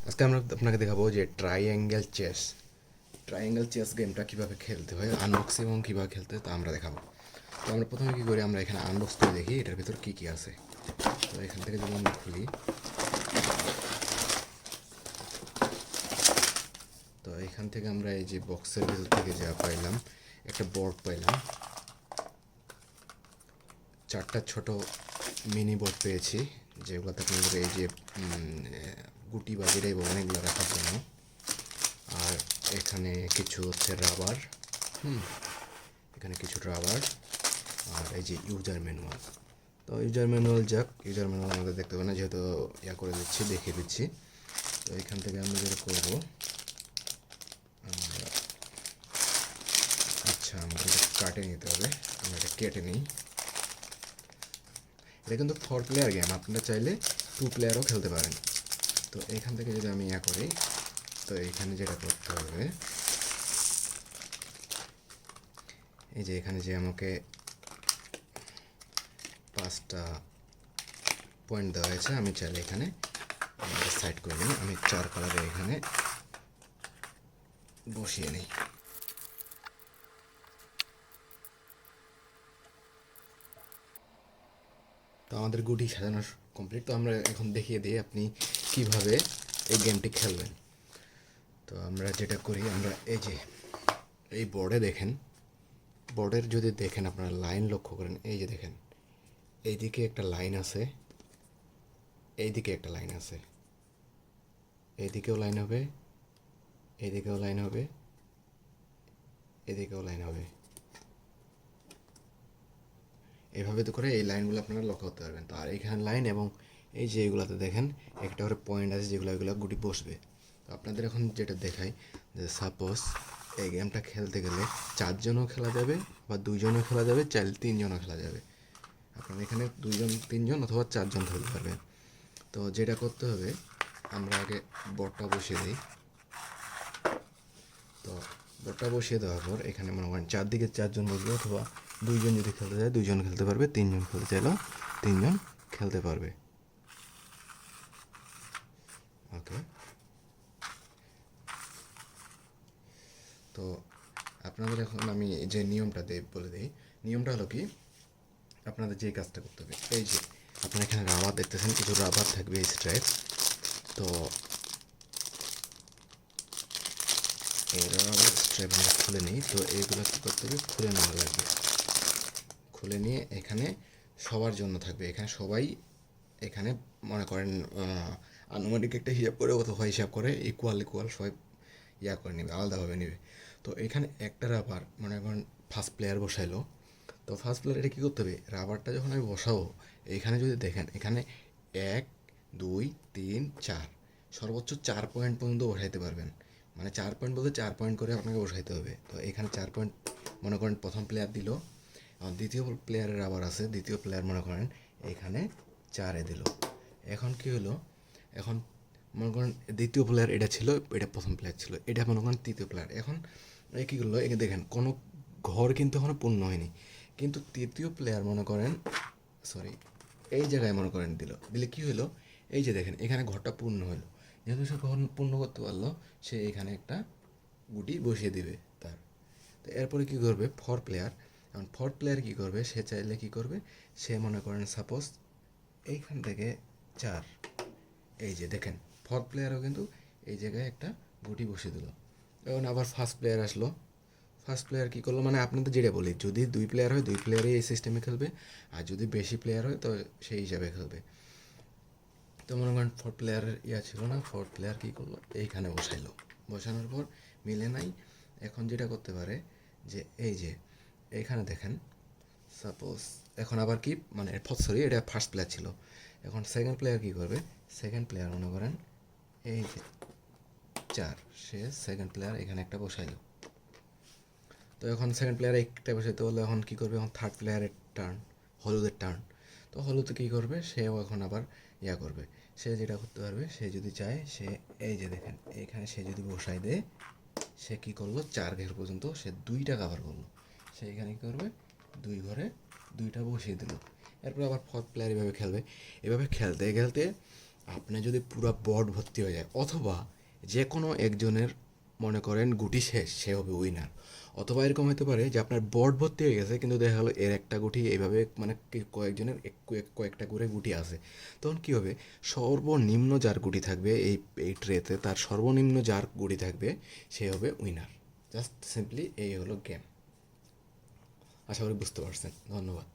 আজকে আমরা আপনাকে দেখাবো যে ট্রাইঅ্যাঙ্গেল চেস গেমটা কীভাবে খেলতে হয়, আনবক্স এবং কীভাবে খেলতে হয় তা আমরা দেখাবো। তো আমরা প্রথমে কী করি, আমরা এখানে আনবক্স করে দেখি এটার ভিতর কী কী আছে। তো এখান থেকে যদি আমরা খুলি, তো এখান থেকে আমরা এই যে বক্সের ভিতর থেকে যা পাইলাম, একটা বোর্ড পাইলাম, চারটা ছোট মিনি বোর্ড পেয়েছি, যেগুলোতে আপনাদের এই যে গুটি বা যেটাই বলেন এগুলো রাখার জন্য। আর এখানে কিছু হচ্ছে রাবার, এখানে কিছু রাবার, আর এই যে ইউজার ম্যানুয়াল। তো ইউজার ম্যানুয়াল আমাদের দেখতে হবে না, যেহেতু করে দিচ্ছি, দেখিয়ে দিচ্ছি। তো এখান থেকে আমরা যেটা করবো, আমাদের এটা কাটে নিতে হবে। আমরা এটা কেটে নিই। এটা কিন্তু 4 প্লেয়ার গেম, আপনারা চাইলে 2 প্লেয়ারও খেলতে পারেন। তো এখান থেকে যদি আমি করি, তো এখানে যেটা করতে হবে, এই যে এখানে যে আমাকে 5টা পয়েন্ট দেওয়া হয়েছে, আমি চাইলে এখানে সাইড করে নিই। আমি 4 কালারে এখানে বসিয়ে নিই। তো আমাদের গুটি সাজানো কমপ্লিট। তো আমরা এখন দেখিয়ে দিই আপনি কিভাবে এই গেমটি খেলবেন। তো আমরা যেটা করি, আমরা এই যে এই বোর্ডের যদি দেখেন, আপনারা লাইন লক্ষ্য করেন, এই যে দেখেন এইদিকে একটা লাইন আছে, এইদিকে একটা লাইন আছে, এইদিকেও লাইন হবে, এইদিকেও লাইন হবে, এদিকেও লাইন হবে। এভাবে তো করে এই লাইনগুলো আপনারা লক্ষ্য করতে পারবেন। তো আর এখানে লাইন এবং এই যে এগুলোতে দেখেন একটা করে পয়েন্ট আছে, যেগুলো এগুলো গুটি বসবে। তো আপনাদের এখন যেটা দেখাই, যে সাপোজ এই গেমটা খেলতে গেলে 4 জনও খেলা যাবে, বা 2 জনও খেলা যাবে, চাইলে 3 জনও খেলা যাবে। আপনারা এখানে 2 জন, 3 জন অথবা 4 জন খেলতে পারবেন। তো যেটা করতে হবে, আমরা আগে বোর্ডটা বসিয়ে দিই। তো বোর্ডটা বসিয়ে দেওয়ার পর এখানে মনে করেন চারদিকে 4 জন বসবে, অথবা 2 জন যদি খেলতে চায় 2 জন খেলতে পারবে, 3 জন খেলতে চাইলেও 3 জন খেলতে পারবে। ওকে, তো আপনাদের এখন আমি যে নিয়মটা বলে দিই। নিয়মটা হলো কি, আপনাদের যে কাজটা করতে হবে, এই যে আপনারা এখানে রাবার দেখতেছেন, কিছু রাবার থাকবে এই স্ট্রাইপ। তো এই রাবার স্ট্রাইপ আমরা খুলে নিই। তো এইগুলো কী করতে হবে, খুলে নেওয়া লাগবে। খুলে নিয়ে এখানে সবার জন্য থাকবে, এখানে সবাই এখানে মনে করেন আনুমানিক একটা হিসাব করে, অথবা হিসাব করে ইকুয়াল সবাই করে নেবে, আলাদাভাবে নেবে। তো এখানে একটা রাবার মনে করেন ফার্স্ট প্লেয়ার বসাইলো। তো ফার্স্ট প্লেয়ার এটা কী করতে হবে, রাবারটা যখন আমি বসাবো, এখানে যদি দেখেন এখানে 1 2 3 4, সর্বোচ্চ 4 পয়েন্ট পর্যন্ত বসাইতে পারবেন। মানে 4 পয়েন্ট বলতে 4 পয়েন্ট করে আপনাকে বসাইতে হবে। তো এখানে 4 পয়েন্ট মনে করেন প্রথম প্লেয়ার দিল, দ্বিতীয় প্লেয়ারের আবার আছে, দ্বিতীয় প্লেয়ার মনে করেন এখানে 4 দিল। এখন কি হলো, এখন মনে করেন দ্বিতীয় প্লেয়ার এটা ছিল, এটা প্রথম প্লেয়ার ছিল, এটা মনে করেন তৃতীয় প্লেয়ার। এখন এই কী করলো, এখানে দেখেন কোনো ঘর কিন্তু এখনও পূর্ণ হয়নি, কিন্তু তৃতীয় প্লেয়ার মনে করেন এই জায়গায় মনে করেন দিলে কী হলো, এই যে দেখেন এখানে ঘরটা পূর্ণ হলো। যেহেতু সে ঘর পূর্ণ করতে পারলো, সে এখানে একটা গুটি বসিয়ে দিবে তার। তো এরপরে কী করবে প্লেয়ার, এখন প্লেয়ার কী করবে, সে চাইলে কী করবে, সে মনে করেন সাপোজ এইখান থেকে 4, এই যে দেখেন প্লেয়ারও কিন্তু এই জায়গায় একটা গুটি বসিয়ে দিল। এখন আবার ফার্স্ট প্লেয়ার আসলো, ফার্স্ট প্লেয়ার কী করলো, মানে আপনাদের যেটা বলি, যদি 2 প্লেয়ার হয় 2 প্লেয়ারই এই সিস্টেমে খেলবে, আর যদি বেশি প্লেয়ার হয় তো সেই হিসাবে খেলবে। তো মনে করেন প্লেয়ারের ছিল না, প্লেয়ার কী করলো, এইখানে বসাইলো। বসানোর পর মিলে নাই। এখন যেটা করতে পারে, যে এই যে এইখানে দেখেন সাপোজ, এখন আবার কি মানে এটা ফার্স্ট প্লেয়ার ছিল। এখন সেকেন্ড প্লেয়ার কী করবে, সেকেন্ড প্লেয়ার মনে করেন এই যে 4, সে সেকেন্ড প্লেয়ার এখানে একটা বসাইলো। তো এখন সেকেন্ড প্লেয়ার একটা বসাইতে বললে এখন কী করবে, এখন থার্ড প্লেয়ারের টার্ন, হলুদের টার্ন। তো হলুদ কী করবে, সেও এখন আবার করবে। সে যেটা করতে পারবে, সে যদি চায়, সে এই যে দেখেন এইখানে সে যদি বসাই দেয়, সে কী করলো 4 ঘর পর্যন্ত সে 2টা কাভার করলো। সে এখানে কী করবে, 2 ঘরে 2টা বসিয়ে দিল। এরপর আবার ফোর্থ প্লেয়ার এভাবে খেলবে। এভাবে খেলতে খেলতে আপনি যদি পুরো বোর্ড ভর্তি হয়ে যায়, অথবা যে কোনো একজনের মনে করেন গুটি শেষ, সে হবে উইনার। অথবা এরকম হতে পারে যে আপনার বোর্ড ভর্তি হয়ে গেছে কিন্তু দেখা গেলো এর একটা গুটি এইভাবে মানে কয়েকজনের কয়েকটা করে গুটি আছে, তখন কী হবে, সর্বনিম্ন যার গুটি থাকবে এই এই ট্রেতে, তার সর্বনিম্ন যার গুটি থাকবে সে হবে উইনার। জাস্ট সিম্পলি এই হলো গেম। আশা করি বুঝতে পারছেন। ধন্যবাদ।